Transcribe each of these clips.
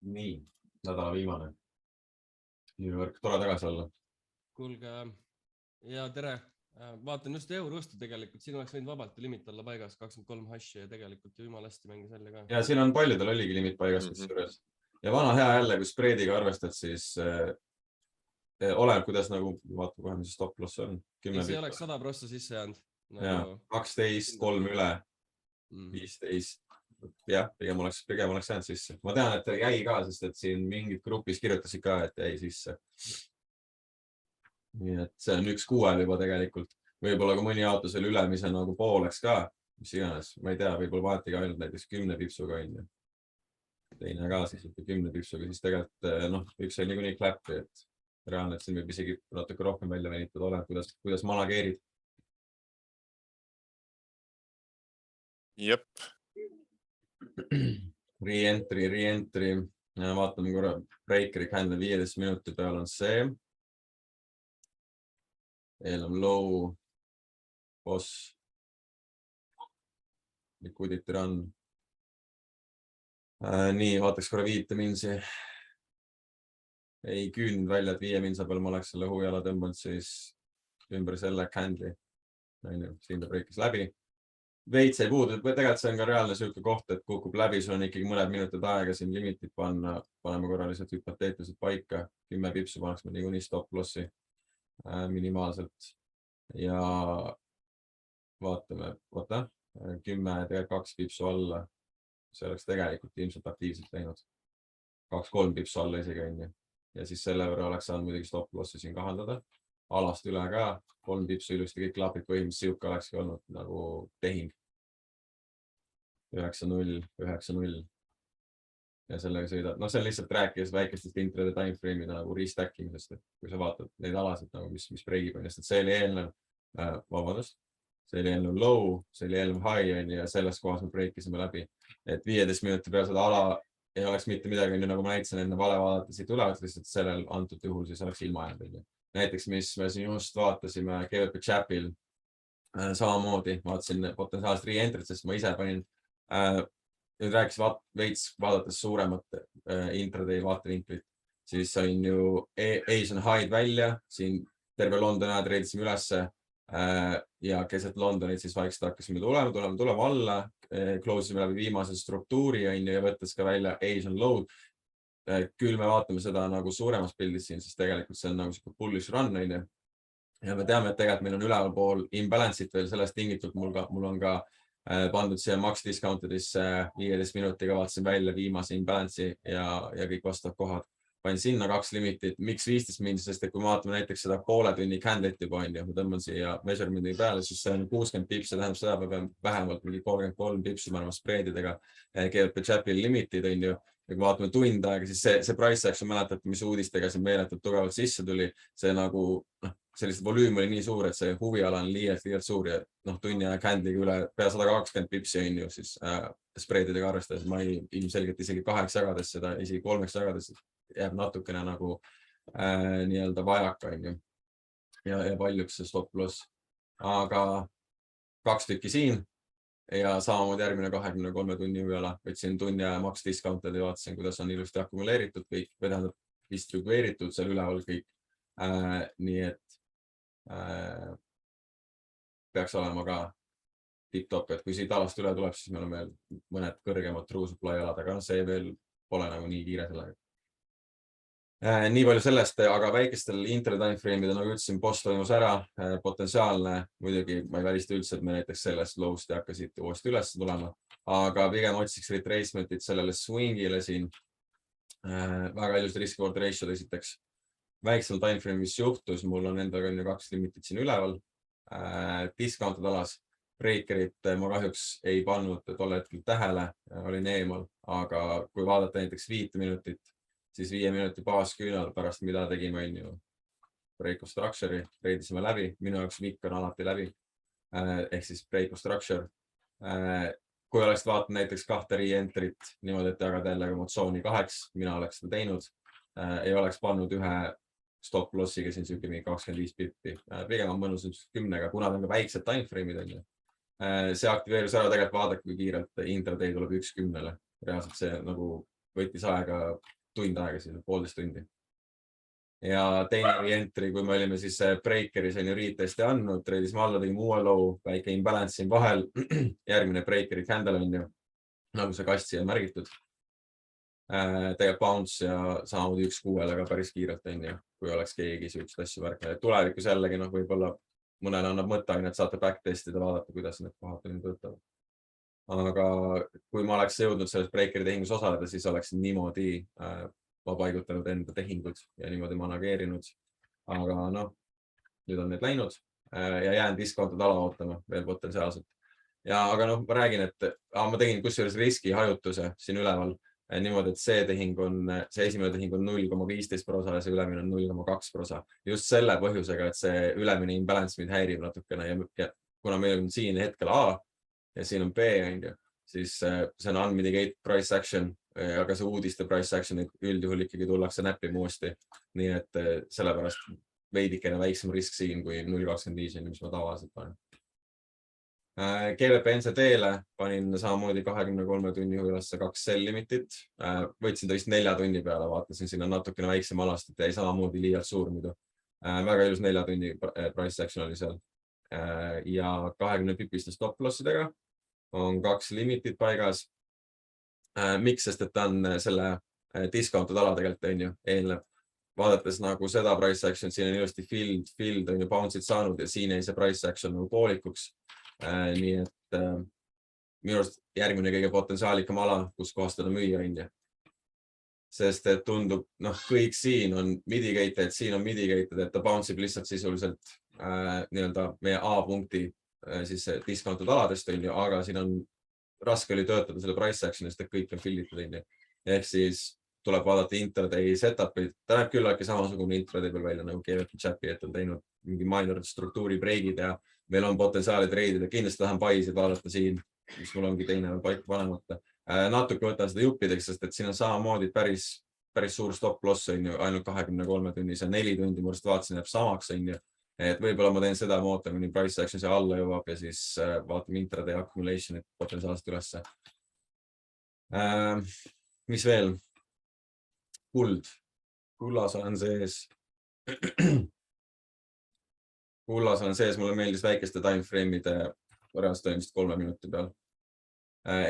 Nii, nädala viimane. Võrk, tore tagasi olla. Kuulge, ja tere. Vaatan just eurostu tegelikult, siin oleks võinud vabalt limit olla paigas 23 hashi ja tegelikult ju jumalasti mängis välja ka. Ja siin on paljudel oligi limit paigas juures. Ja vana hea jälle, kui spreediga arvestad, siis oleneb, kuidas nagu vaata kohe, mis stop loss on. See oleks 100% sisse jäänud. Nagu... 12, 3 üle, 15. Jah, pigem oleks jäänud sisse. Ma tean, et jäi ka, sest et siin mingid grupis kirjutasid ka, et jäi sisse. Nii et see on 1-6 juba tegelikult. Võib-olla kui mõni jaotus oli üle, mis on nagu pooleks ka, mis iganes. Ma ei tea, võib-olla vaatigi ainult näiteks 10 pipsuga on. Teine ka siis 10 pipsuga, siis tegelikult üks oli niikuinii kläppi, et reaalne, et siin võib isegi natuke rohkem välja venitud ole, kuidas manageerid. Jep. Re-entry. Vaatame korra breakeri candle 15 minuti peal on see. Eelm low, boss, liquidity run. Nii, vaataks korra 5 minsi. Ei küünd välja, et 5 minsa peal ma oleks selle huujala tõmbanud siis ümber selle candle'i. Siin ta breakis läbi. Veits ei puudu, tegelikult see on ka reaalne selline koht, et kukub läbi, sul on ikkagi mõned minutid aega siin limitit panna. Paneme korra lihtsalt hüpoteetiliselt paika. 10 pipsu paneks ma niikuinii stop lossi. Minimaalselt ja vaatame, 10, tegelikult 2 pipsu alla, see oleks tegelikult ilmselt aktiivselt läinud, 2-3 pipsu alla isegi on ja siis selle võrra oleks saanud muidugi stop lossi siin kahandada, alast üle ka, 3 pipsu ilusti kõik klapid põhimõtteliselt siuke olekski olnud nagu tehing 9-0, 9-0 ja sellega sõidad. See on lihtsalt rääkides väikestest intrade timeframe'ide nagu restack imisest, et kui sa vaatad neid alasid, nagu mis breigib on, sest see oli eelnev, see oli eelnev low, see oli eelnev high ja selles kohas me breikisime läbi, et 15 minuti peal seda ala ei oleks mitte midagi, nagu ma näitasin enne vale vaadata siit ülevad, lihtsalt sellel antud juhul siis oleks ilma jäänud. Näiteks, mis me siin just vaatasime GVP Chapil samamoodi, vaatasin potentsiaalselt re-entrit, sest ma ise panin nüüd rääkis veits vaadates suuremat intraday vaatevinklit, siis sain ju Asian High välja, siin terve London ajad reedisime ülesse ja keset Londonit siis vaikselt hakkasime tulema alla, close'isime läbi viimase struktuuri ja võttes ka välja Asian Load. Küll me vaatame seda nagu suuremas pildis siin, sest tegelikult see on nagu bullish run ja me teame, et tegelikult meil on üleval pool imbalance'it veel sellest tingitud, mul on ka pandud siia max discountidesse 15 minutiga, vaatasin välja viimase imbalance'i ja kõik vastavad kohad. Panin sinna 2 limitit, miks 15 minti, sest kui me vaatame näiteks seda poole tunni candle'it juba on ja ma tõmban siia measurement'i peale, siis see on 60 pips, see tähendab seda, et me peame vähemalt mingi 33 pipsi panema spreedidega GVP Chapil limitid on ju. Ja kui vaatame tund aega, siis see price action mäletate, mis uudistega siin meeletult tugevalt sisse tuli, see nagu sellist volüüm oli nii suur, et see huviala on liialt suur ja tunni aja candle'iga üle pea 120 pipsi on ju siis spreedidega arvestades, ma ei ilmselgelt isegi 8 jagades seda, isegi 3 jagades jääb natukene nagu nii-öelda vajaka on ju ja paljuks see stop loss, aga 2 tükki siin ja samamoodi järgmine 23 tunni huviala, võtsin tunni aja max discounted ja vaatasin, kuidas on ilusti akumuleeritud kõik, või tähendab distribueeritud seal üleval kõik, nii et peaks olema ka tip-top, et kui siit alast üle tuleb, siis me oleme mõned kõrgemad true supply alad, aga see veel pole nagu nii kiire sellega. Nii palju sellest, aga väikestel intraday timeframe'id, nagu ütlesin, post toimus ära, potentsiaalne, muidugi ma ei välista üldse, et me näiteks sellest low'st hakkasid uuesti üles tulema, aga pigem otsiks retracement'id sellele swingile siin, väga ilusti risk-reward ratio esiteks. Väiksel timeframe, mis juhtus, mul on endaga 2 limitit siin üleval, discounted alas, breakerit ma kahjuks ei pannud tol hetkel tähele, olin eemal, aga kui vaadata näiteks 5 minutit, siis 5 minuti baasküünal pärast, mida tegime on ju break of structure'i, reidisime läbi, minu jaoks VIK on alati läbi, ehk siis break of structure. Kui oleks vaatanud näiteks 2 re-entrit niimoodi, et jagada jälle emotsiooni 2, mina oleks seda teinud, ei oleks pannud ühe stop lossiga siin sügi 25 pippi, pigem on mõnus 10-ga, kuna ta on ka väiksed timeframe'id on ju. See aktiveerus ära, tegelikult vaadake, kui kiirelt intraday tuleb 1-10-le, reaalselt see nagu võttis aega tund aega, siis 1,5 tundi. Ja teine re-entry, kui me olime siis breakeris on ju retesti andnud, treidisime alla, tegime uue low, väike imbalance siin vahel, järgmine breakeri candle on ju, nagu see kast siia märgitud. Tegelikult bounce ja samamoodi 1-6-le ka päris kiirelt on ju, kui oleks keegi siukest asju märkida. Tulevikus jällegi võib-olla mõnele annab mõtteainet, saate backtestida, vaadata, kuidas need kohad töötavad. Aga kui ma oleks jõudnud selles breakeri tehingus osaleda, siis oleks niimoodi ma paigutanud enda tehingud ja niimoodi manageerinud. Aga nüüd on need läinud ja jään discount'id ala ootama veel potentsiaalselt. Aga ma räägin, et ma tegin kusjuures riski hajutuse siin üleval niimoodi, et see esimene tehing on 0,15% ja see ülemine on 0,2%. Just selle põhjusega, et see ülemine imbalance mind häirib natukene ja kuna meil on siin hetkel A ja siin on B, siis see on unmitigated price action, aga see uudiste price action üldjuhul ikkagi tullakse näppima uuesti. Nii et sellepärast veidikene väiksem risk siin kui 0,25, mis ma tavaliselt panen. GBP NZD-le panin samamoodi 23 tunni ülesse 2 sell limitit. Võtsin ta vist 4 tunni peale, vaatasin sinna natukene väiksem alast, et ei samamoodi liialt suur muidu. Väga ilus 4 tunni price action oli seal. Ja 20 pipiste stop lossidega on 2 limitit paigas. Miks, sest et ta on selle discounted ala tegelikult on ju eelnev. Vaadates nagu seda price action, siin on ilusti field on ju bounce'id saanud ja siin ei see price action nagu poolikuks. Nii et minu arust järgmine kõige potentsiaalikam ala, kus kohast teda müüa on ju. Sest et tundub, kõik siin on mitigated, siin on mitigated, et ta bounce'ib lihtsalt sisuliselt meie A-punkti siis discounted aladest on ju, aga siin on raske oli töötada selle price actionist, et kõik on fillitud on ju. Ehk siis tuleb vaadata intraday setup'id. Ta näeb küll äkki samasugune intraday peal välja nagu GBP Chapi, et on teinud mingi minor struktuuri breigid ja meil on potentsiaalid reidid ja kindlasti tahan paisid vaadata siin, mis mul ongi teine paika panemata. Natuke võtan seda juppideks, sest et siin on samamoodi päris suur stop loss on ju, ainult 23 tunnis ja 4 tundi murst vaatasin jääb samaks on ju. Et võib-olla ma teen seda moota, kuni price action see alla jõuab ja siis vaatame intraday accumulation'it potentsiaalselt ülesse. Mis veel? Kuld. Kullas olen sees. Kullas olen sees, mulle meeldis väikeste timeframe'ide reaalselt toimist 3 minuti peal.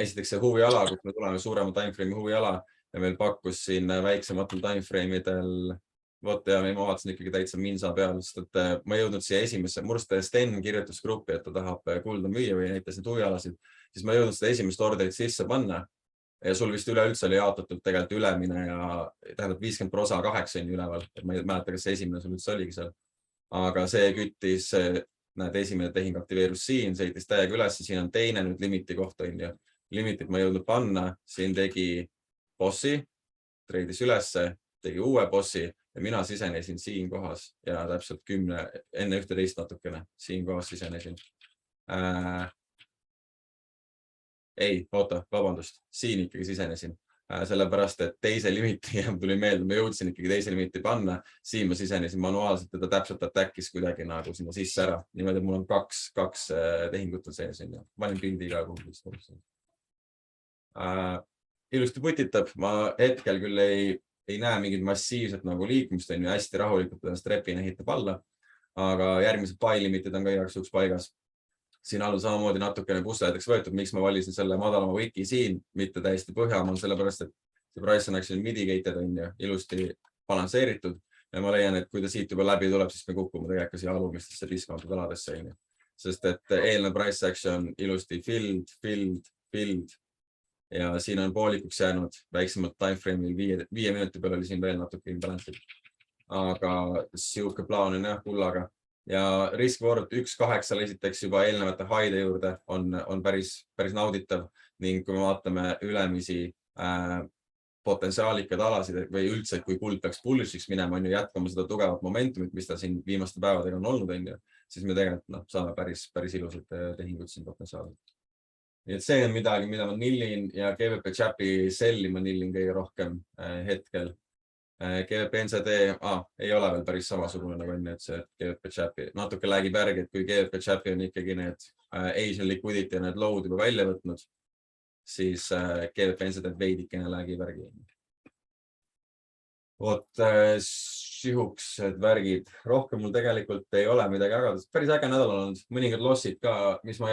Esiteks see huviala, kus me tuleme suurema timeframe'i huviala ja meil pakkus siin väiksematel timeframe'idel Vot ja ma vaatasin ikkagi täitsa minsa peal, sest et ma jõudnud siia esimesse, murst Sten kirjutas gruppi, et ta tahab kulda müüa või näitas need huvialasid, siis ma jõudnud seda esimest orderit sisse panna ja sul vist üleüldse oli jaotatud tegelikult ülemine ja tähendab 50% 8 on üleval, et ma ei mäleta, kas see esimene sul üldse oligi seal. Aga see küttis, näed, esimene tehing aktiveerus siin, sõitis täiega üles, siin on teine nüüd limiti koht on ju. Limitit ma jõudnud panna, siin tegi bossi, treidis ülesse, tegi uue bossi ja mina sisenesin siin kohas ja täpselt 10, enne 11 natukene, siin kohas sisenesin. Ei, vabandust, siin ikkagi sisenesin, sellepärast, et teise limiti tuli meelde, ma jõudsin ikkagi teise limiti panna, siin ma sisenesin manuaalselt, teda täpselt attackis kuidagi nagu sinna sisse ära. Niimoodi mul on kaks tehingut sees. Panin pildi ka kuhugi. Ilusti putitab, ma hetkel küll ei näe mingit massiivset nagu liikumist, on ju hästi rahulikult ennast repina ehitab alla, aga järgmised buy limitid on ka igaks juhuks paigas. Siin all samamoodi natukene pusledeks võetud, miks ma valisin selle madalama wiki siin, mitte täiesti põhjamal, sellepärast, et see price on actually mitigated on ju, ilusti balansseeritud ja ma leian, et kui ta siit juba läbi tuleb, siis me kukume tegelikult siia alumistesse discounted aladesse, on ju. Sest et eelne price action ilusti filled ja siin on poolikuks jäänud väiksemalt timeframe'il 5 minuti peal oli siin veel natuke imbalance'id. Aga siuke plaan on jah kullaga ja risk-reward 1.8 esiteks juba eelnevate haide juurde on päris nauditav ning kui me vaatame ülemisi potentsiaalikad alasid või üldse, kui kuld peaks bullishiks minema, on ju jätkama seda tugevat momentumit, mis ta siin viimaste päevadega on olnud, on ju, siis me tegelikult saame päris ilusad tehingud siin potentsiaalselt. Nii et see on midagi, mida ma nillin ja GBP Chapi selli ma nillin kõige rohkem hetkel. GBP NZD ei ole veel päris samasugune nagu enne, et see GBP Chapi natuke lägib järgi, et kui GBP Chapi on ikkagi need Asian liquidity ja need load juba välja võtnud, siis GBP NZD veidikene lägib järgi. Vot sihukesed värgid. Rohkem mul tegelikult ei ole midagi jagada. Päris äge nädal on olnud. Mõningad lossid ka, mis ma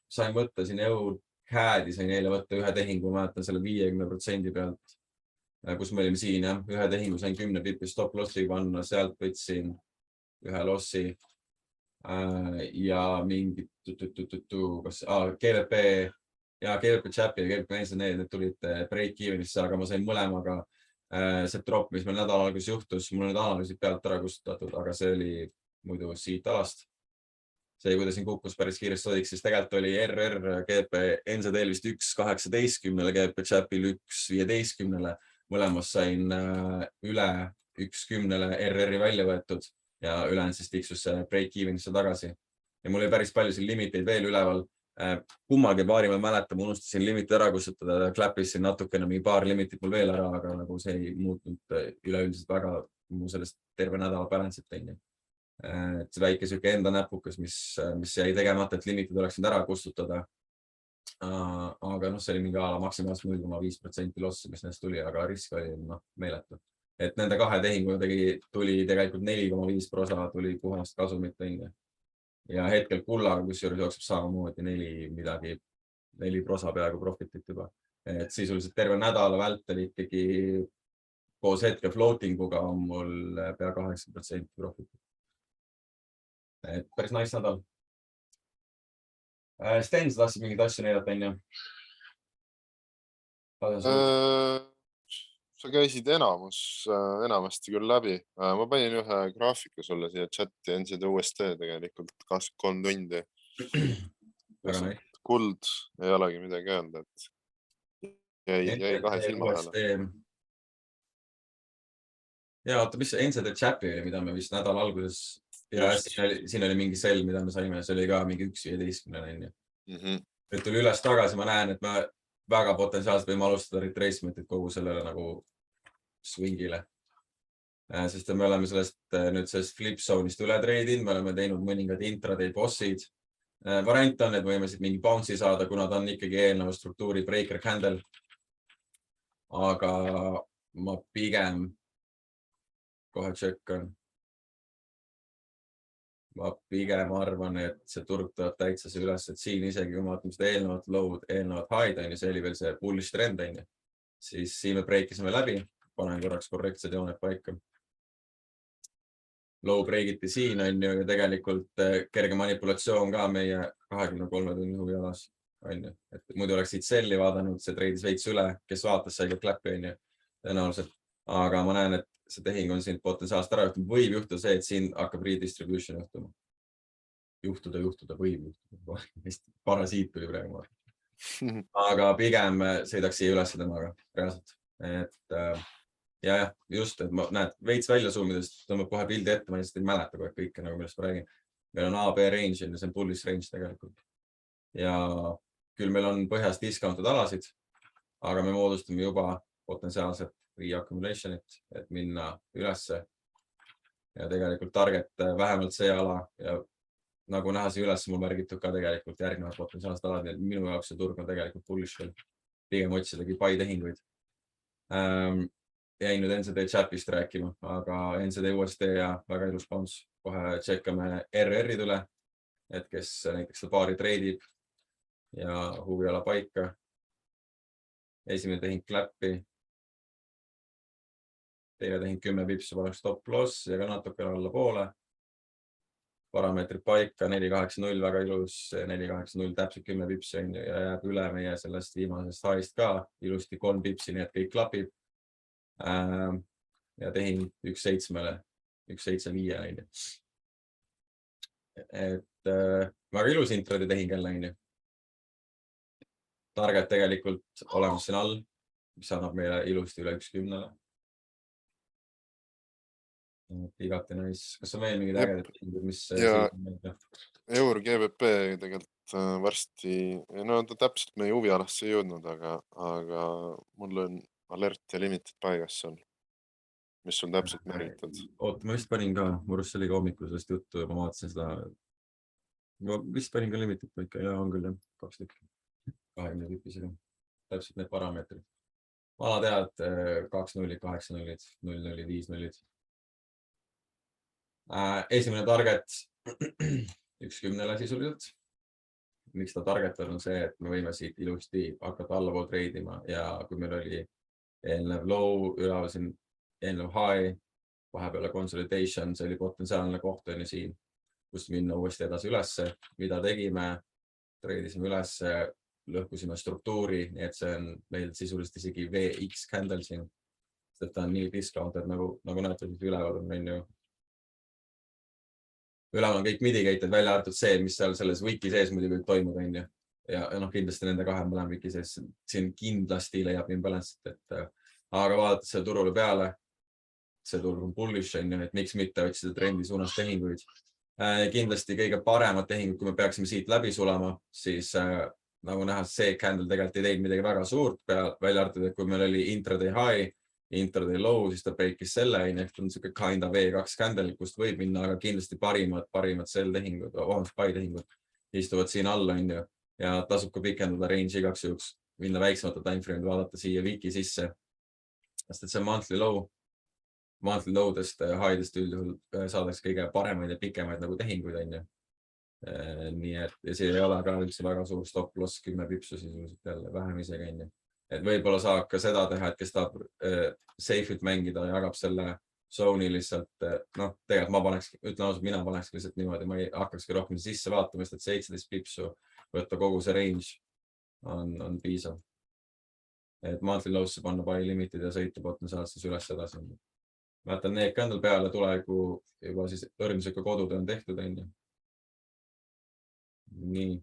sain võtta siin EUR-CAD-i sain eile võtta ühe tehingu, ma mäletan selle 50% pealt, kus me olime siin, jah. Ühe tehingu sain 10 pipi stop lossi panna, sealt võtsin ühe lossi ja mingi GVP ja GVP Chapi ja GVP NCD, need tulid break-evenisse, aga ma sain mõlemaga see drop, mis meil nädala alguses juhtus, mul need analüüsid pealt ära kustutatud, aga see oli muidu siit alast. See, kui ta siin kukkus päris kiiresti sodiks, siis tegelikult oli RR GP NCD-l vist 1.18, GP Chapil 1.15, mõlemas sain üle 1.10 RR-i välja võetud ja ülejäänud siis tiksus break-evenisse tagasi. Ja mul oli päris palju siin limiteid veel üleval. Kummagi paari ma mäletan, ma unustasin limiti ära kustutada, kläppisin natukene mingi paar limitit mul veel ära, aga nagu see ei muutnud üleüldiselt väga mu sellest terve nädala balance'it teinud. See väike süke enda näpukas, mis jäi tegemata, et limitid oleksid ära kustutada. Aga see oli mingi ala maksimaalselt 0,5% lossi, mis nendest tuli, aga risk oli meeletu. Et nende kahe tehingu tuli tegelikult 4,5% tuli puhast kasumit teinud. Ja hetkel kullaga, kus juures jookseb samamoodi 4% peaaegu profitit juba. Et sisuliselt terve nädala vältel ikkagi koos hetke floatinguga on mul pea 80% profitit. Et päris nice nädal. Sten, sa tahtsid mingid asju näidata enne? Sa käisid enamasti küll läbi. Ma panin ühe graafiku sulle siia chati NCD USD tegelikult 23 tundi. Kuld ei olegi midagi öelda, et jäi kahe silma vahele. Ja oota, mis see NCD Chapi oli, mida me vist nädala alguses ja siin oli mingi sell, mida me saime, see oli ka mingi 1.15. Nüüd tuli üles tagasi, ma näen, et me väga potentsiaalselt võime alustada retracementit kogu sellele nagu swingile. Sest me oleme sellest flip zone'ist üle treidinud, me oleme teinud mõningad intraday bossid. Variant on, et võime siit mingi bounce'i saada, kuna ta on ikkagi eelneva struktuuri breaker candle. Aga ma pigem kohe tšekkan. Ma pigem arvan, et see turg tuleb täitsa see üles, et siin isegi kui ma vaatame seda eelnevat low'd, eelnevat high'd, see oli veel see bullish trend, siis siin me breakisime läbi, panen korraks korrektsed jooned paika. Low breakiti siin ja tegelikult kerge manipulatsioon ka meie 23 tunni huvi alas. Et muidu oleks siit selli vaadanud, see treidis veits üle, kes vaatas, sai ka kläppi tõenäoliselt. Aga ma näen, et see tehing on siin potentsiaalselt ära juhtunud. Võib juhtuda see, et siin hakkab redistribution juhtuma. Võib juhtuda. Parasiit tuli praegu. Aga pigem sõidaks siia üles temaga reaalselt. Et just, et ma näed veits välja zoomidest, tõmbab kohe pildi ette, ma lihtsalt ei mäleta kohe kõike, nagu millest ma räägin. Meil on A-B range ja see on bullish range tegelikult. Ja küll meil on põhjas discounted alasid, aga me moodustame juba potentsiaalselt re-accumulation'it, et minna ülesse ja tegelikult target vähemalt see ala ja nagu näha see üles, mul märgitud ka tegelikult järgnevad potentsiaalsed alad, nii et minu jaoks see turg on tegelikult bullish veel, pigem otsidagi buy tehinguid. Jäin nüüd NCD Chapist rääkima, aga NCD USD ja väga ilus bounce, kohe tšekkame RR-id üle, et kes näiteks paari treidib ja huviala paika. Esimene tehing kläppi. Teine tehing 10 pipsi oleks stop loss ja ka natuke alla poole. Parameetrid paika, 480 väga ilus, 480 täpselt 10 pipsi ja jääb üle meie sellest viimasest high'st ka ilusti 3 pipsi, nii et kõik klapib. Ja tehing 1.7-le, 1.75. Et väga ilus intradi tehing jälle. Target tegelikult olemas siin all, mis annab meile ilusti üle 1.10-le. Igati nice. Kas on veel mingid ägedad tehingud, mis... EUR GBP tegelikult varsti, no ta täpselt meie huvialasse ei jõudnud, aga mul on alert ja limited paigas seal, mis on täpselt märgitud. Oota, ma vist panin ka, murus oli ka hommikul sellest juttu ja ma vaatasin seda. Ma vist panin ka limited paika ja on küll 2 tükki. 20 tükisega. Täpselt need parameetrid. vana tead 2-0, 8-0, 0-0, 5-0. Esimene target 1-10 sisuliselt. Miks ta target on see, et me võime siit ilusti hakata allapool treidima ja kui meil oli eelnev low, üleval siin eelnev high, vahepeale consolidation, see oli potentsiaalne koht on siin, kust minna uuesti edasi ülesse, mida tegime, treidisime ülesse, lõhkusime struktuuri, nii et see on meil sisuliselt isegi VX candle siin, sest ta on nii discounted, nagu näete, siis üleval on meil ju. Üleval on kõik mitigated välja arvatud see, mis seal selles wiki sees muidu võib toimuda, on ju. Ja kindlasti nende kahe mõlema wiki sees siin kindlasti leiab imbalance'it, aga vaadates selle turule peale, see turg on bullish, on ju, et miks mitte otsida trendi suunas tehinguid. Kindlasti kõige paremad tehingud, kui me peaksime siit läbi sulama, siis nagu näha, see candle tegelikult ei teinud midagi väga suurt, välja arvatud, et kui meil oli intraday high, intraday low, siis ta breakis selle, ehk on niisugune kinda V2 candle, kust võib minna, aga kindlasti parimad sell tehingud, buy tehingud istuvad siin all, on ju, ja tasub ka pikendada range igaks juhuks, minna väiksemate timeframe'id, vaadata siia wiki sisse, sest et see monthly low'dest, high'dest üldjuhul saadaks kõige paremaid ja pikemaid nagu tehinguid, on ju. Nii et see ei ole ka üldse väga suur stop loss 10 pipsu sisuliselt jälle vähem isegi, on ju. Et võib-olla saab ka seda teha, et kes tahab safe'it mängida ja jagab selle zone'i lihtsalt, tegelikult ma paneks, ütlen ausalt, mina paneks lihtsalt niimoodi, ma ei hakkakski rohkem sisse vaatama, sest et 17 pipsu võtta kogu see range on piisav. Et monthly low'sse panna buy limitid ja sõita potentsiaalselt siis üles edasi. Mäletan, need candle peale tuleviku juba siis õrmsika kodud on tehtud, on ju. Nii.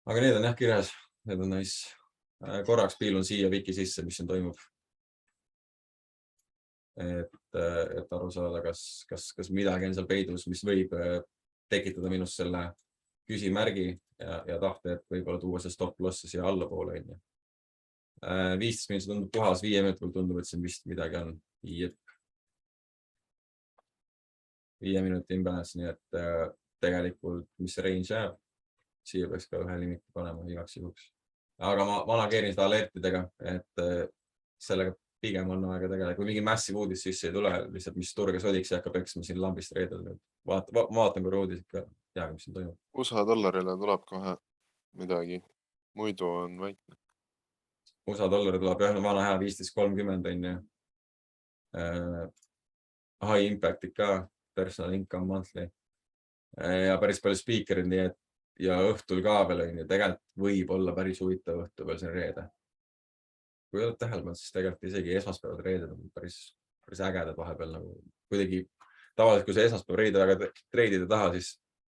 Aga need on jah kirjas, need on nice. Korraks piilun siia wiki sisse, mis siin toimub. Et aru saada, kas midagi on seal peidus, mis võib tekitada minust selle küsimärgi ja tahte, et võib-olla tuua see stop loss siia allapoole. 15 minutit tundub puhas, 5 minutit tundub, et siin vist midagi on. 5 minutit imbalance, nii et tegelikult, mis see range jääb, siia peaks ka ühe limiti panema igaks juhuks. Aga ma manageerin seda alertidega, et sellega pigem on aega tegelikult. Kui mingi massive uudis sisse ei tule, lihtsalt mis turge sodiks ja hakkab eksima siin lambist reedel. Vaatan kui uudis ikka, teagi, mis siin toimub. USA dollarile tuleb kohe midagi, muidu on vaikne. USA dollari tuleb jah, vana hea 15.30 on ju. High impact ikka, personal income monthly. Ja päris palju speakerid, nii et ja õhtul ka veel on ju, tegelikult võib olla päris huvitav õhtu veel siin reede. Kui oled tähelepanu, siis tegelikult isegi esmaspäevad reeded on päris ägedad vahepeal nagu kuidagi tavaliselt, kui see esmaspäev reede väga treidida taha, siis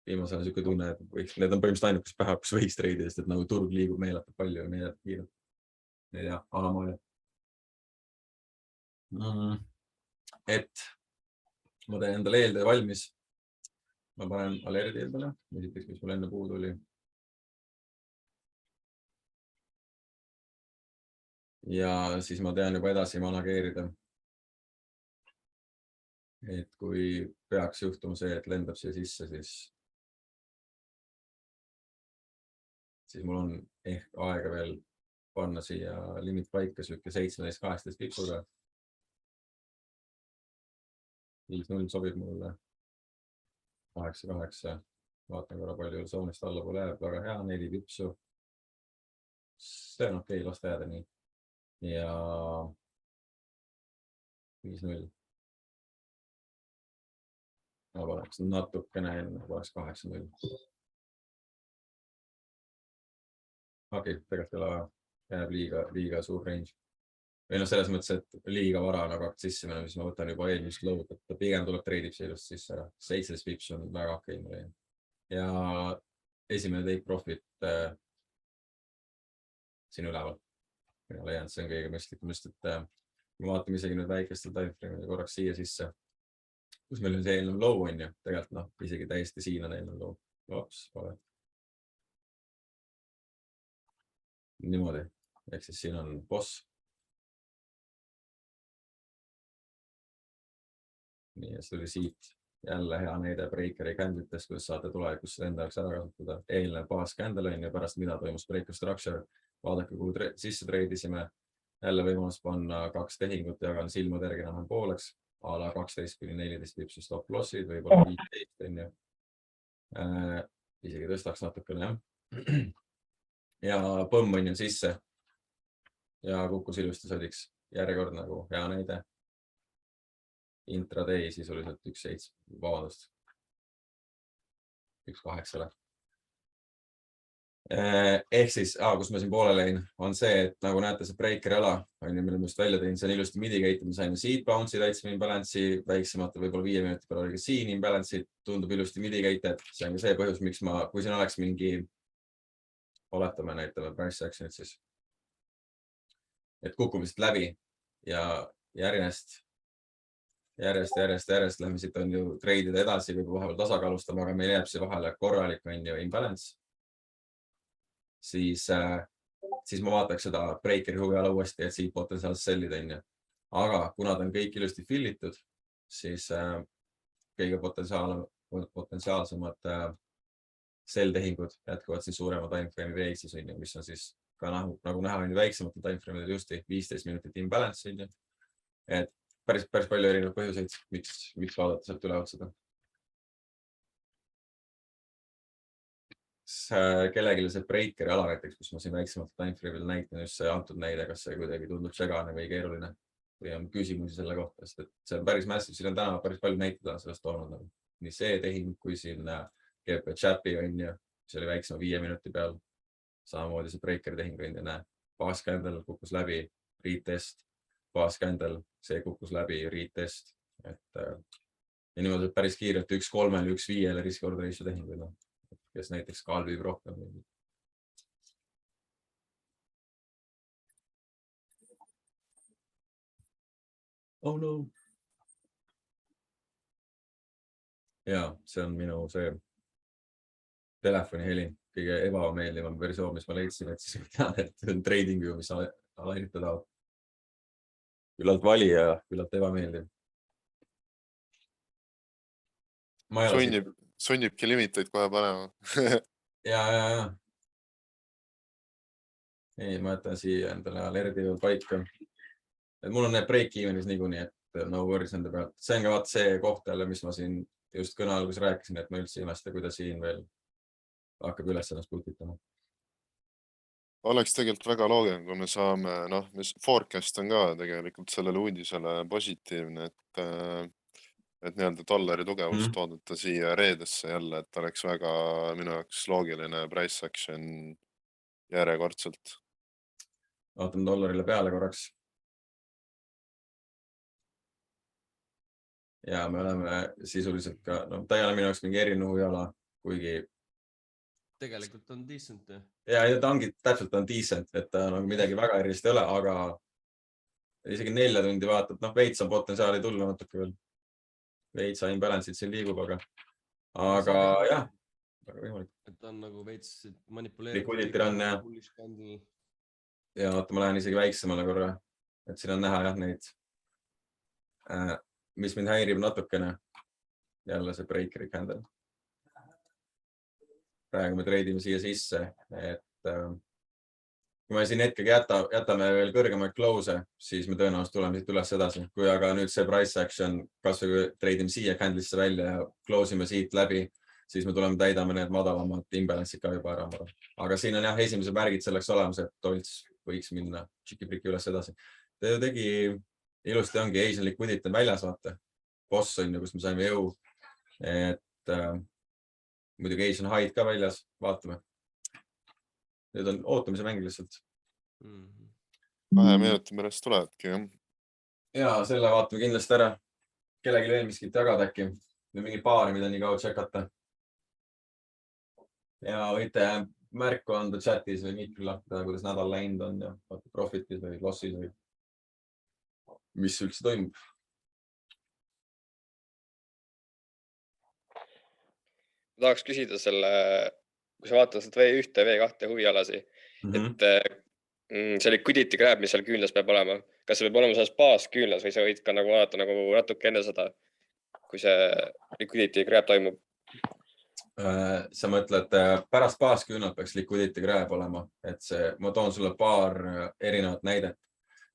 viimasel on niisugune tunne, et need on põhimõtteliselt ainukas päev, kus võiks treidida, sest et nagu turg liigub meeletult palju ja meeletult kiirelt. Need jah, anamaalia. Et ma teen endale eeltöö valmis. Ma panen alerdi eeldale, esiteks, mis mul enne puudu oli. Ja siis ma tean juba edasi manageerida. Et kui peaks juhtuma see, et lendab siia sisse, siis mul on ehk aega veel panna siia limit paika sükke 17-18 pipsuga. 5-0 sobib mulle. 8-8, vaatan korra palju soonist allapoole jääb, väga hea, 4 pipsu. See on okei, lasta jääda nii. Ja 5-0. Ma paneks natukene enne, paneks 8-0. Okei, tegelikult jääb liiga suur range. Või selles mõttes, et liiga vara nagu hakkas sisse minema, siis ma võtan juba eelmist load, et pigem tuleb treidib sellest sisse ära. 17 pips on väga okei. Ja esimene take profit siin üleval. Ma leian, et see on kõige mõistlikum, just et ma vaatame isegi nüüd väikestel timeframe'il korraks siia sisse, kus meil on see eelnev low on ju, tegelikult isegi täiesti siin on eelnev low. Ops, vale. Niimoodi, ehk siis siin on boss. Nii, ja see oli siit jälle hea näide breakeri candle'itest, kuidas saate tulevikus enda jaoks ära kasutada. Eelnev baas candle on ja pärast mida toimus break of structure. Vaadake, kuhu sisse treidisime. jälle võimalus panna 2 tehingut ja jagan silmad järgi enam pooleks, a la 12-14 pipsi stop lossid, võib-olla 15 on ju. Isegi tõstaks natukene, jah. Ja põmm on ju sisse ja kukkus ilusti sodiks. Järjekord nagu hea näide. Intraday sisuliselt 1.7, vabandust. 1.8. Ehk siis, kus ma siin poole lõin, on see, et nagu näete, see breaker ala on ju, mille ma just välja tõin, see on ilusti mitigate, ma sain seed bounce'i täitsime imbalance'i, väiksemate võib-olla 5 minuti peale oli ka siin imbalance'i, tundub ilusti mitigate, et see on ka see põhjus, miks ma, kui siin oleks mingi, oletame näitame price action'it siis, et kukume siit läbi ja järjest lähme siit on ju treidida edasi, võib vahepeal tasakaalustama, aga meil jääb see vahele korralik on ju imbalance. Siis ma vaataks seda breakeri huvi ala uuesti, et siit potentsiaalselt sellida on ju. Aga kuna ta on kõik ilusti fillitud, siis kõige potentsiaalsemad sell-tehingud jätkuvad siis suurema timeframe'i base'is on ju, mis on siis ka nagu näha on ju väiksematel timeframe'idel justi 15 minutit imbalance on ju. Et päris palju erinevaid põhjuseid, miks vaadata sealt üle otsada. Kellelegi see breakeri ala näiteks, kus ma siin väiksemalt timeframe'il näitan just see antud näide, kas see kuidagi tundub segane või keeruline või on küsimusi selle kohta, sest et see on päris massive, siin on täna päris palju näiteid sellest toonud. Nii see tehing kui siin GP Chapi on ju, see oli väiksema 5 minuti peal. Samamoodi see breakeri tehing on ju, näe, baascandle kukkus läbi, retest, baascandle, see kukkus läbi, retest. Ja niimoodi päris kiirelt 1-3 ja 1-5 risk-order ratio tehing, kes näiteks kaal viib rohkem. Oh no. Ja, see on minu see telefoni heli, kõige ebameeldivam versioon, mis ma leidsin, et siis tean, et on trading view, mis alainita tahab. Küllalt vali ja küllalt ebameeldiv. Sunnibki limiteid kohe panema. Ja. Ei, ma jätan siia endale alerdi paika. Et mul on need break-evenis niikuinii, et no worries enda pealt. See on ka vaata see koht jälle, mis ma siin just kõne alguses rääkisin, et ma üldse imesta, kuidas siin veel hakkab üles ennast putitama. Oleks tegelikult väga loogiline, kui me saame, mis forecast on ka tegelikult sellele uudisele positiivne, et nii-öelda dollari tugevust toodata siia reedesse jälle, et oleks väga minu jaoks loogiline price action järjekordselt. Vaatame dollarile peale korraks. Ja me oleme sisuliselt ka, ta ei ole minu jaoks mingi erinev hujala, kuigi tegelikult on decent. Ja ta ongi täpselt on decent, et ta nagu midagi väga erilist ei ole, aga isegi 4 tundi vaatad, veits on potentsiaali tulla natuke veel. Veits imbalance'id siin liigub, aga jah, väga võimalik. Et on nagu veits manipuleeritud. Liquidity run, jah. Ja vaata, ma lähen isegi väiksemale korra, et siin on näha jah neid, mis mind häirib natukene. Jälle see breakeri candle. Praegu me treidime siia sisse, et kui me siin hetkega jätame veel kõrgemaid close, siis me tõenäoliselt tuleme siit üles edasi. Kui aga nüüd see price action, kas või treidime siia candle'isse välja ja close ime siit läbi, siis me tuleme täidame need madalamad imbalance'id ka juba ära. Aga siin on jah esimese märgid selleks olemas, et tolts võiks minna tšiki-priki üles edasi. Ta ju tegi ilusti ongi Asian liquidity on väljas, vaata. Boss on ju, kus me saime jõu. Et muidugi Asian hide ka väljas, vaatame. Nüüd on ootamise mäng lihtsalt. 2 minuti pärast tulevadki, jah? Ja selle vaatame kindlasti ära. Kellegi veel miskit jagada äkki. Või mingi paari, mida nii kaua tšekata. Ja võite märku anda chatis või mitmel lahti, kuidas nädal läinud on ja profitis või lossis või mis üldse toimub. Tahaks küsida selle, kui sa vaatad V1 ja V2 huvialasi, et see liquidity grab, mis seal küünlas peab olema, kas see peab olema selles baas küünlas või sa võid ka nagu vaadata nagu natuke enne seda, kui see liquidity grab toimub? Sa mõtled, pärast baasküünalt peaks liquidity grab olema, et see, ma toon sulle paar erinevat näidet.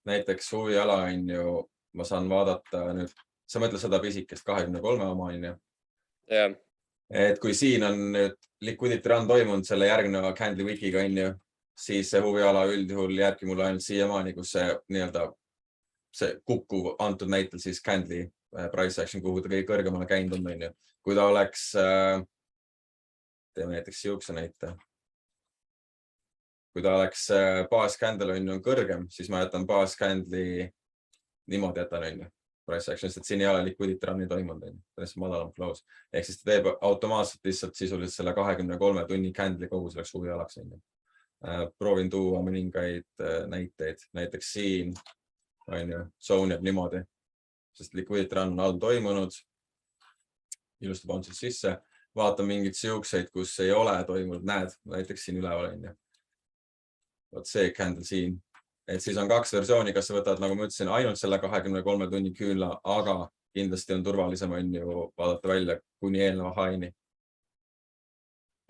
näiteks huviala on ju, ma saan vaadata nüüd, sa mõtled seda pisikest 23 oma on ju. jah, Et kui siin on nüüd liquidity run toimunud selle järgneva Candle Wikiga on ju, siis see huviala üldjuhul jääbki mulle ainult siiamaani, kus see nii-öelda see kukkuv antud näitel siis Candle'i price action, kuhu ta kõige kõrgemale käinud on ju. Kui ta oleks, teeme näiteks siukse näite. Kui ta oleks baas candle on kõrgem, siis ma jätan baas candle'i niimoodi jätan on ju. Price action, sest siin ei ole liquidity run'i toimunud, ta on madalam close. Ehk siis ta teeb automaatselt lihtsalt sisuliselt selle 23 tunni candle'i kogu selleks huvialaks. Proovin tuua mõningaid näiteid, näiteks siin on ju, zone jääb niimoodi, sest liquidity run on all toimunud. Ilusti bounce'id sisse, vaatan mingid siukseid, kus ei ole toimunud, näed, näiteks siin üleval on ju. Võt see candle siin. Et siis on kaks versiooni, kas sa võtad, nagu ma ütlesin, ainult selle 23 tunni küünla, aga kindlasti on turvalisem on ju vaadata välja kuni eelneva haini.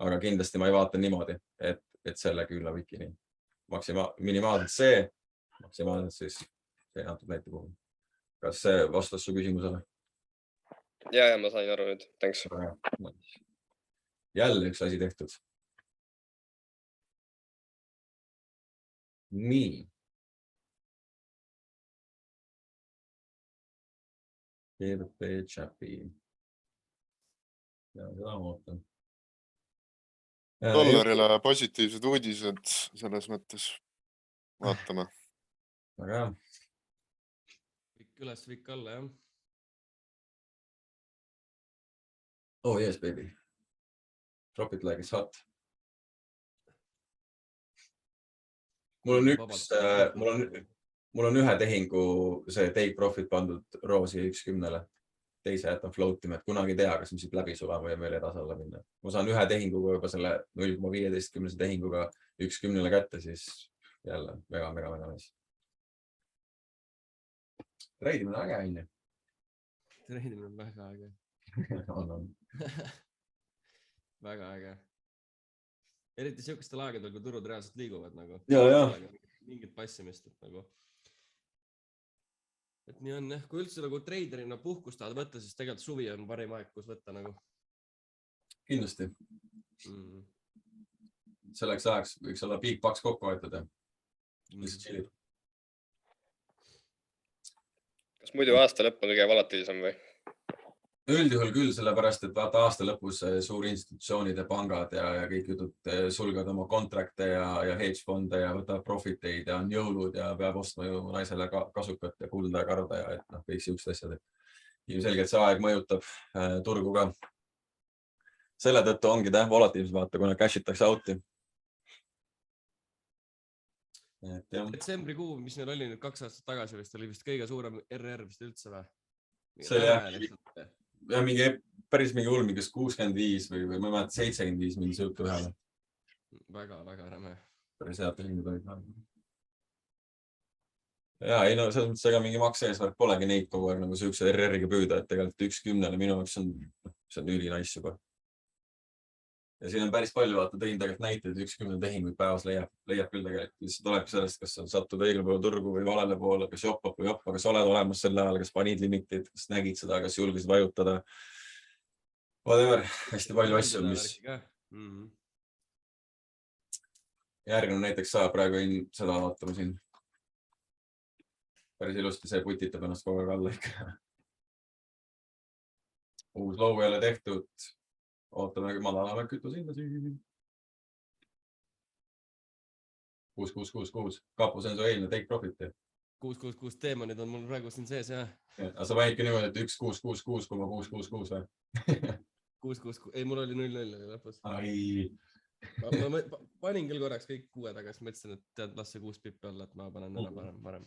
Aga kindlasti ma ei vaata niimoodi, et selle küünla vikini. Minimaalselt see, maksimaalselt siis see antud näite puhul. Kas see vastas su küsimusele? ja ma sain aru nüüd, thanks. Jälle üks asi tehtud. Nii. GBP Chapi. Ja seda ma ootan. Dollarile positiivsed uudised selles mõttes. Vaatame. Väga hea. Vikk üles, vikk alla, jah. Oh yes, baby. Drop it like it's hot. Mul on ühe tehingu see take profit pandud roosi 1.10-le. Teise jätan floatima, et kunagi tea, kas me siit läbi sulama ja meil edasi alla minna. Ma saan ühe tehinguga juba selle 0,15 tehinguga 1.10-le kätte, siis jälle väga nice. Treidimine on äge, on ju? Treidimine on väga äge. On. Väga äge. Eriti siukestel aegadel, kui turud reaalselt liiguvad nagu. Ja. Mingit passimist, et nagu. Et nii on, kui üldse nagu treiderina puhkust tahad võtta, siis tegelikult suvi on parim aeg, kus võtta nagu. Kindlasti. Selleks ajaks võiks olla big bucks kokku võetada. Lihtsalt chillid. Kas muidu aasta lõpp on kõige volatiilsem või? Üldjuhul küll, sellepärast, et vaata aasta lõpus suuri institutsioonid ja pangad ja kõik jutud sulgavad oma kontrakte ja hedge fonde ja võtavad profiteid ja on jõulud ja peab ostma ju naisele kasukat ja kulda ja karda ja et kõik siuksed asjad. Ilmselgelt see aeg mõjutab turgu ka. Selle tõttu ongi volatiivsed vaata, kuna cash itakse out'i. Detsembrikuu, mis meil oli nüüd 2 aastat tagasi vist, oli vist kõige suurem RR vist üldse või? See ja päris mingi hull, mingi 65 või ma mäletan 75 mingi sõutu ühele. Väga räme. Päris head tehingud olid. Ja ei no selles mõttes ega mingi maks eesmärk polegi neid kogu aeg nagu siukse RR-iga püüda, et tegelikult 1.10-le minu jaoks on üli nice juba. Ja siin on päris palju vaata tõin tegelikult näiteid, 1.10 tehinguid päevas leiab küll tegelikult. Lihtsalt olebki sellest, kas satud õigel poole turgu või valele poole, kas joppab või joppa, kas oled olemas selle ajal, kas panid limitid, kas nägid seda, kas julgesid vajutada. Whatever, hästi palju asju, mis... Järgnev näiteks saab praegu seda vaatama siin. Päris ilusti see putitab ennast kogu aeg alla ikka. Uus low ei ole tehtud. Ootame madalama kütusinda siin. 6. Kapus on su eelne take profit. 6 teemonid on mul praegu siin sees, jah. Aga sa panidki niimoodi, et 1,666,666 või? 6. Ei, mul oli 0 lõpus. Ai. Ma panin küll korraks kõik 6 tagasi, mõtlesin, et tead, las see 6 pippi olla, et ma panen ära parem.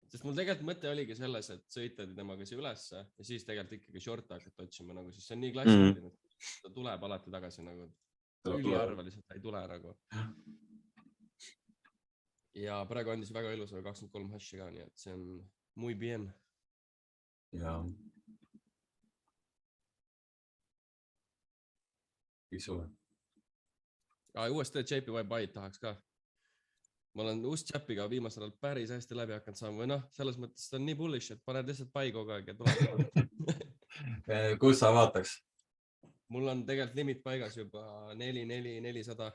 Sest mul tegelikult mõte oligi selles, et sõitad temaga siia ülesse ja siis tegelikult ikkagi short hakata otsima, nagu siis see on nii klassiline, et ta tuleb alati tagasi nagu üliarveliselt ei tule nagu. Ja praegu andis väga ilusa 23 hashi ka, nii et see on muy bien. Jaa. Kõik sulle. USD JPY buy'd tahaks ka. ma olen Ustchapiga viimasel ajal päris hästi läbi hakanud saama või noh, selles mõttes ta on nii bullish, et paned lihtsalt pai kogu aeg ja tuleb. Kus sa vaataks? Mul on tegelikult limit paigas juba 400.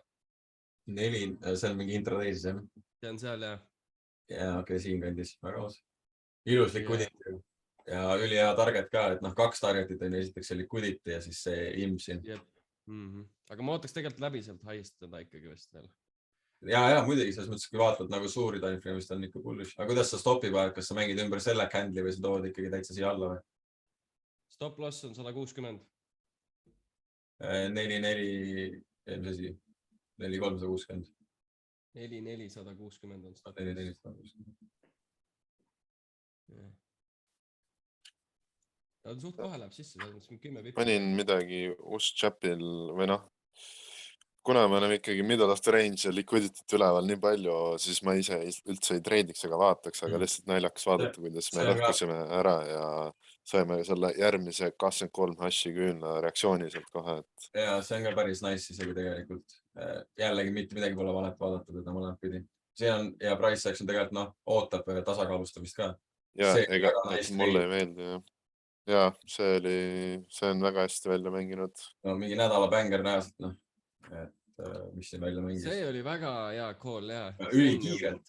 4, see on mingi intradeisis, jah? See on seal ja. Ja okei, siin kandis, väga aus. Ilus liquidity ja ülihea target ka, et 2 targetit on esiteks see liquidity ja siis see imp siin. Aga ma ootaks tegelikult läbi sealt haistada ikkagi vist veel. Ja muidugi, selles mõttes, kui vaatad nagu suuri timeframe'ist on ikka bullish. Aga kuidas sa stopi paned, kas sa mängid ümber selle candle'i või sa tood ikkagi täitsa siia alla või? Stop loss on 160. 4-4, mis asi? 4-360. 4-4-160 on stop. 4-4-160. Ta suht kohe läheb sisse, selles mõttes 10 vipi. Panin midagi Ustchapil või kuna me oleme ikkagi middle of the range ja liquidity't üleval nii palju, siis ma ise üldse ei treidiks ega vaataks, aga lihtsalt naljakas vaadata, kuidas me lõhkusime ära ja saime selle järgmise 23 hashi küünla reaktsiooni sealt kohe. Ja see on ka päris nice isegi tegelikult. Jällegi mitte midagi pole valet vaadata teda mõlemad pidi. See on ja price action tegelikult ootab tasakaalustamist ka. Ja ega mulle ei meeldi. Ja see on väga hästi välja mänginud. No mingi nädala bänger näaselt, et mis siin välja mängis. See oli väga hea call, jah. Ülikiirelt.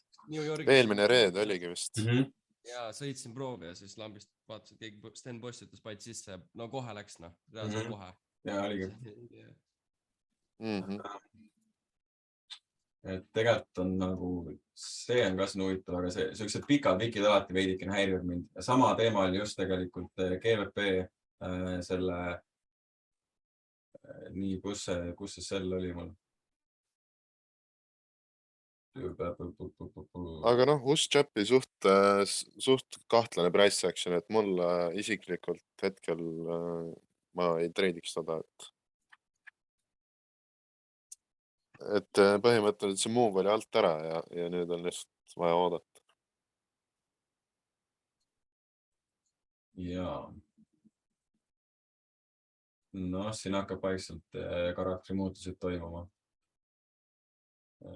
Eelmine reed oligi vist. Ja sõitsin proovi ja siis lambist vaatasin, et keegi Sten Boss ütles paid sisse. No kohe läks, reaalselt kohe. Ja oligi. Et tegelikult on nagu, see on kas huvitav, aga sellised pikad vikid alati veidikene häirivad mind. Sama teema oli just tegelikult GVP selle, nii, kus see sell oli mul? Aga Ustchapi suht kahtlane price action, et mul isiklikult hetkel ma ei treidiks seda, et põhimõtteliselt see move oli alt ära ja nüüd on lihtsalt vaja oodata. Jaa. Siin hakkab vaikselt karakteri muutused toimuma.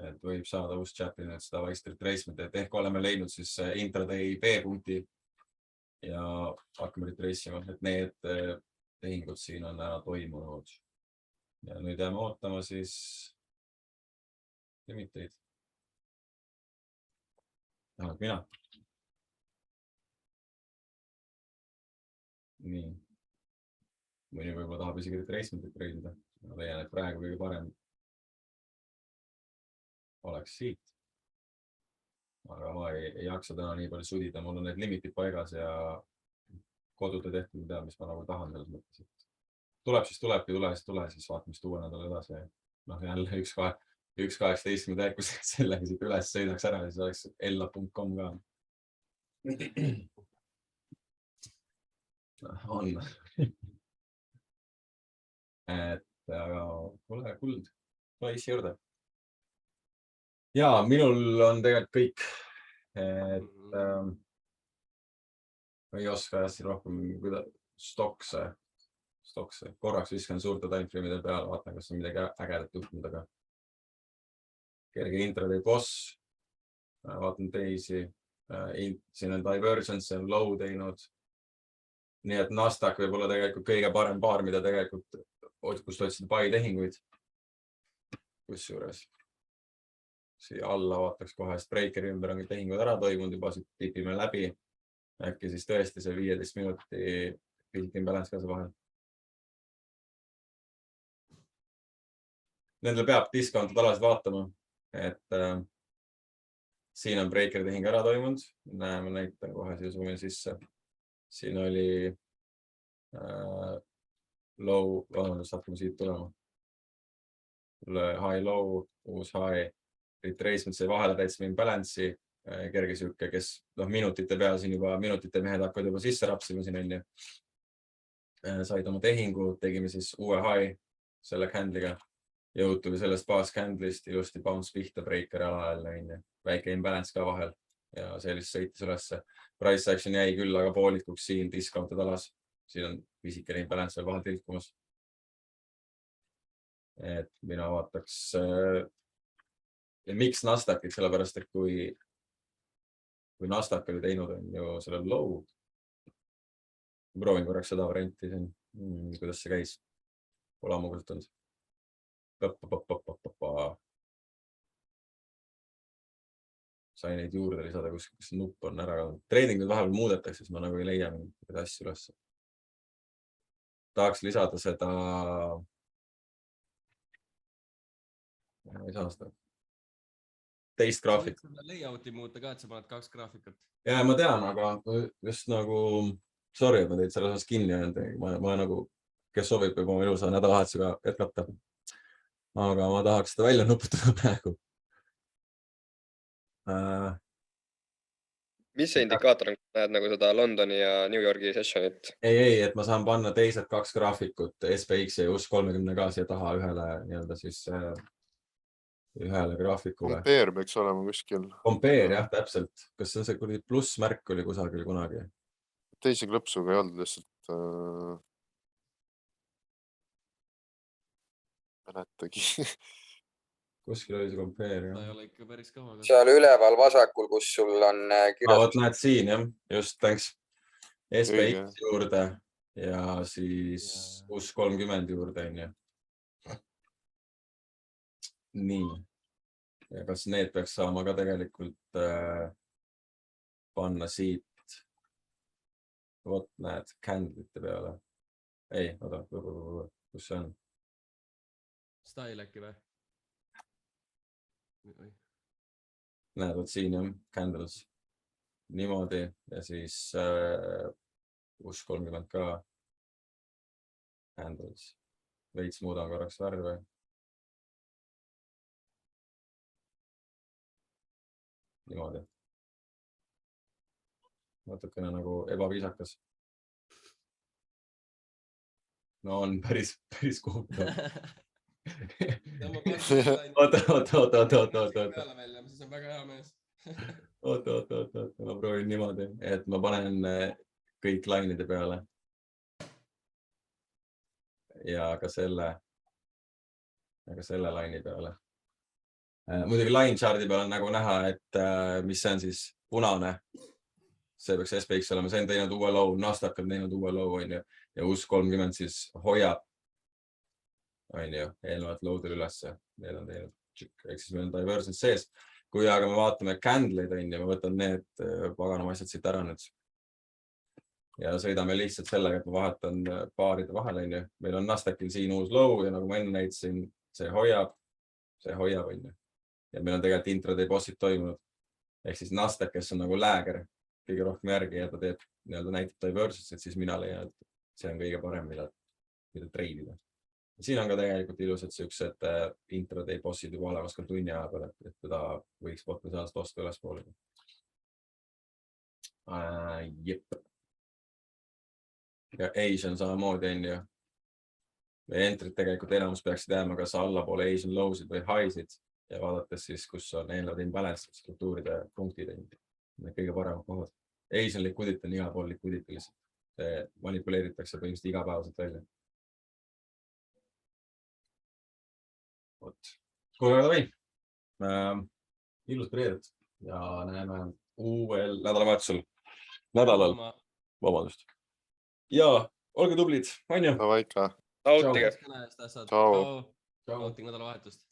Et võib saada Ustchapi nüüd seda vaikselt retracement, et ehk oleme leidnud siis intraday B-punkti ja hakkame retracima, et need tehingud siin on ära toimunud. Ja nüüd jääme ootama siis limiteid. Vähemalt mina. Nii. Mõni võib-olla tahab isegi retracementit reisida. Ma leian, et praegu kõige parem oleks siit. Aga ma ei jaksa täna nii palju sudida. Mul on need limitid paigas ja kodud ei tehtud, mida, mis ma nagu tahan selles mõttes. Tuleb, siis tuleb, kui tule, siis vaatame, mis tuua nädal edasi. Jälle 1.18 teed, kus sellega siit üles sõidaks ära, siis oleks ella.com ka. On. Aga ole kuld. Tule issi juurde. Ja, minul on tegelikult kõik. Ei oska hästi rohkem stokse. Korraks viskan suurte timeframe'ide peale, vaatan, kas on midagi ägedat juhtunud, aga kerge intraday boss. Vaatan teisi. Siin on divergence, see on low teinud. Nii et Nasdaq võib olla tegelikult kõige parem paar, mida tegelikult, kust otsid buy tehinguid. Kus juures. Siia alla vaataks kohe, sest breakeri ümber on tehingud ära toimunud, juba siit tipime läbi. Äkki siis tõesti see 15 minuti physical imbalance ka see vahel. Nendel peab discountid alasid vaatama, et siin on breakeri tehing ära toimunud. Näeme, näitan kohe siia suumine sisse. Siin oli low, hakkame siit tulema. High low, uus high, retracement sai vahele täitsa imbalance'i, kerge süüke, kes minutite peal siin juba, minutite mehed hakkavad juba sisse rapsima siin enne. Said oma tehingu, tegime siis uue high selle candle'iga. Jõutuli sellest baas candle'ist, ilusti bounce pihta breaker ala jälle, väike imbalance ka vahel ja sellist sõitis ülesse. Price action jäi küll, aga poolikuks siin discounted alas. Siin on physical imbalance veel vahel tilkumas. Et mina vaataks ja miks Nasdaqid, sellepärast, et kui Nasdaq oli teinud on ju selle low. Proovin korraks seda varianti siin, kuidas see käis. Pole ammu kasutanud. Sain neid juurde lisada, kus nupp on ära kadunud. Tradingud vahepeal muudetakse, siis ma nagu ei leia mingeid asju üles. Tahaks lisada seda. Ei saa seda. Teist graafik. Layouti muuta ka, et sa paned 2 graafikut. Ja ma tean, aga just nagu, sorry, et ma teid selle osas kinni olen. Ma nagu, kes soovib juba oma ilusa nädalavahetusega jätkata. Aga ma tahaks seda välja nuputada praegu. Mis see indikaator on, näed nagu seda Londoni ja New Yorgi sessionit? Ei, et ma saan panna teised 2 graafikut, SPX ja just 30 ka siia taha ühele siis ühele graafikule. Compare peaks olema kuskil. Compare, jah, täpselt. Kas see on see plussmärk oli kusagil kunagi? Teise klõpsuga ei olnud lihtsalt mäletagi. Kuskil oli see compare, Ta jah. ei ole ikka päris kaua. Seal üleval vasakul, kus sul on kirjas. Võt näed siin, jah. Just, thanks. SPX juurde ja siis US 30 juurde, on ju. Nii. Ja kas need peaks saama ka tegelikult panna siit. Võt näed, candle'ite peale. Ei, oota, kus see on? Style äkki või? Näed, võt siin, jah, candles. Niimoodi ja siis US 30 ka. Candles. Veits muudan korraks värve. Niimoodi. Natukene nagu ebaviisakas. No on päris kohutav. Oota. Siis on väga hea mees. Oota. Ma proovin niimoodi, et ma panen kõik lainide peale. Ja ka selle laini peale. Muidugi line chart'i peal on nagu näha, et mis see on siis punane. See peaks SPX olema, see on teinud uue low, Nasdaq on teinud uue low, on ju. Ja US 30 siis hoiab, on ju, eelnevalt low'del ülesse. Need on teinud, ehk siis meil on divergence sees. Kui aga me vaatame candle'id, on ju, ma võtan need paganama asjad siit ära nüüd. Ja sõidame lihtsalt sellega, et ma vahetan paaride vahel, on ju. Meil on Nasdaqil siin uus low ja nagu ma enne näitasin, see hoiab, on ju. Ja meil on tegelikult intraday bossid toimunud. Ehk siis Nasdaq, kes on nagu lääger, kõige rohkem järgi ja ta teeb näitab divergence, et siis mina leian, et see on kõige parem, mida treidida. Siin on ka tegelikult ilusad siuksed intraday bossid juba olemas ka tunni aja peal, et teda võiks potentsiaalselt osta üles poole. Jep. Ja Asian samamoodi on ju. Entrid tegelikult enamus peaksid jääma kas allapoole Asian low'sid või high'sid ja vaadates siis, kus on eelnevad imbalance struktuuride punktid. Need kõige paremad kohad. Asian liquidity on igal pool liquidity lihtsalt. See manipuleeritakse põhimõtteliselt igapäevaselt välja. Kuule, davai. Ilus reedet ja näeme uuel nädalavahetusel. Nädalal. Vabandust. Ja olge tublid, on ju? Davai ka. Nautige. Ciao. Nautige nädalavahetust.